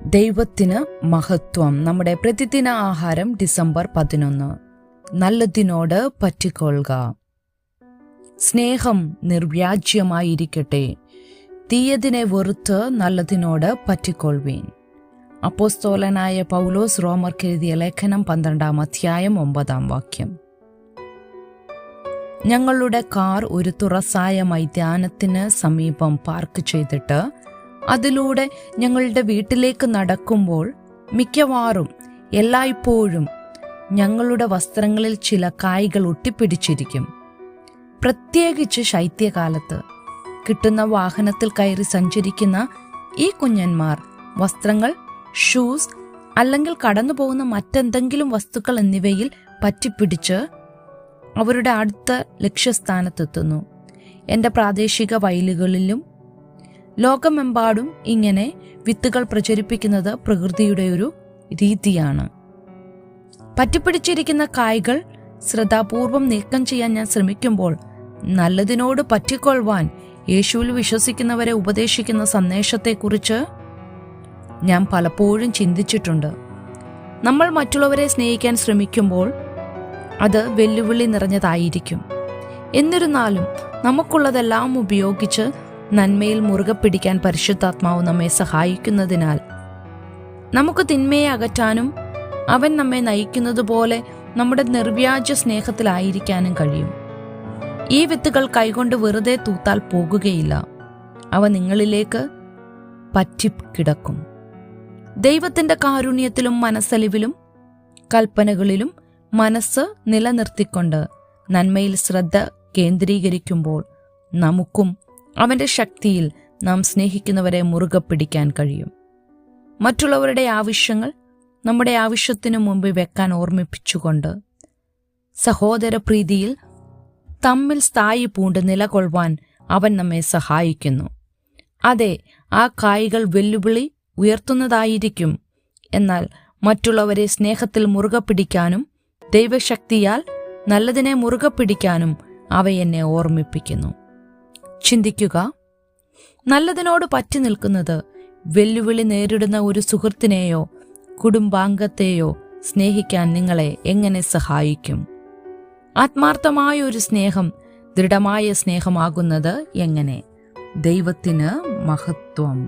ദൈവത്തിന് മഹത്വം. നമ്മുടെ പ്രതിദിന ആഹാരം ഡിസംബർ 11. നല്ലതിനോട് പറ്റിക്കൊള്ളുക. സ്നേഹം നിർവ്യാജ്യമായിരിക്കട്ടെ. തീയതിനെ വെറുത്ത് നല്ലതിനോട് പറ്റിക്കൊള്ളുവീൻ. അപ്പോസ്തലനായ പൗലോസ് റോമർക്കെഴുതിയ ലേഖനം 12-ാം അധ്യായം 9-ാം വാക്യം. ഞങ്ങളുടെ കാർ ഒരു തുറസായ മൈതാനത്തിന് സമീപം പാർക്ക് ചെയ്തിട്ട് അതിലൂടെ ഞങ്ങളുടെ വീട്ടിലേക്ക് നടക്കുമ്പോൾ മിക്കവാറും എല്ലായ്പ്പോഴും ഞങ്ങളുടെ വസ്ത്രങ്ങളിൽ ചില കായ്കൾ ഒട്ടിപ്പിടിച്ചിരിക്കും. പ്രത്യേകിച്ച് ശൈത്യകാലത്ത് കിട്ടുന്ന വാഹനത്തിൽ കയറി സഞ്ചരിക്കുന്ന ഈ കുഞ്ഞന്മാർ വസ്ത്രങ്ങൾ, ഷൂസ് അല്ലെങ്കിൽ കടന്നു പോകുന്ന മറ്റെന്തെങ്കിലും വസ്തുക്കൾ എന്നിവയിൽ പറ്റിപ്പിടിച്ച് അവരുടെ അടുത്ത ലക്ഷ്യസ്ഥാനത്തെത്തുന്നു. എൻ്റെ പ്രാദേശിക വയലുകളിലും ലോകമെമ്പാടും ഇങ്ങനെ വിത്തുകൾ പ്രചരിപ്പിക്കുന്നത് പ്രകൃതിയുടെ ഒരു രീതിയാണ്. പറ്റിപ്പിടിച്ചിരിക്കുന്ന കായ്കൾ ശ്രദ്ധാപൂർവം നീക്കം ചെയ്യാൻ ഞാൻ ശ്രമിക്കുമ്പോൾ നല്ലതിനോട് പറ്റിക്കൊള്ളുവാൻ യേശുവിൽ വിശ്വസിക്കുന്നവരെ ഉപദേശിക്കുന്ന സന്ദേശത്തെക്കുറിച്ച് ഞാൻ പലപ്പോഴും ചിന്തിച്ചിട്ടുണ്ട്. നമ്മൾ മറ്റുള്ളവരെ സ്നേഹിക്കാൻ ശ്രമിക്കുമ്പോൾ അത് വെല്ലുവിളി നിറഞ്ഞതായിരിക്കും. എന്നിരുന്നാലും നമുക്കുള്ളതെല്ലാം ഉപയോഗിച്ച് നന്മയിൽ മുറുകെ പിടിക്കാൻ പരിശുദ്ധാത്മാവ് നമ്മെ സഹായിക്കുന്നതിനാൽ നമുക്ക് തിന്മയെ അകറ്റാനും അവൻ നമ്മെ നയിക്കുന്നത് പോലെ നമ്മുടെ നിർവ്യാജ സ്നേഹത്തിലായിരിക്കാനും കഴിയും. ഈ വിത്തുകൾ കൈകൊണ്ട് വെറുതെ തൂത്താൽ പോകുകയില്ല. അവ നിങ്ങളിലേക്ക് പറ്റിക്കിടക്കും. ദൈവത്തിന്റെ കാരുണ്യത്തിലും മനസ്സലിവിലും കൽപ്പനകളിലും മനസ്സ് നിലനിർത്തിക്കൊണ്ട് നന്മയിൽ ശ്രദ്ധ കേന്ദ്രീകരിക്കുമ്പോൾ നമുക്കും അവന്റെ ശക്തിയിൽ നാം സ്നേഹിക്കുന്നവരെ മുറുകെ പിടിക്കാൻ കഴിയും. മറ്റുള്ളവരുടെ ആവശ്യങ്ങൾ നമ്മുടെ ആവശ്യത്തിനു മുമ്പ് വെക്കാൻ ഓർമ്മിപ്പിച്ചുകൊണ്ട് സഹോദര പ്രീതിയിൽ തമ്മിൽ സ്ഥായി പൂണ്ട് നിലകൊള്ളുവാൻ അവൻ നമ്മെ സഹായിക്കുന്നു. അതെ, ആ കായ്കൾ വെല്ലുവിളി ഉയർത്തുന്നതായിരിക്കും. എന്നാൽ മറ്റുള്ളവരെ സ്നേഹത്തിൽ മുറുകെ പിടിക്കാനും ദൈവശക്തിയാൽ നല്ലതിനെ മുറുകെ പിടിക്കാനും അവ എന്നെ ഓർമ്മിപ്പിക്കുന്നു. ചിന്തിക്കുക, നല്ലതിനോട് പറ്റി നിൽക്കുന്നത് വെല്ലുവിളി നേരിടുന്ന ഒരു സുഹൃത്തിനെയോ കുടുംബാംഗത്തെയോ സ്നേഹിക്കാൻ നിങ്ങളെ എങ്ങനെ സഹായിക്കും? ആത്മാർത്ഥമായ ഒരു സ്നേഹം ദൃഢമായ സ്നേഹമാകുന്നത് എങ്ങനെ? ദൈവത്തിന് മഹത്വം.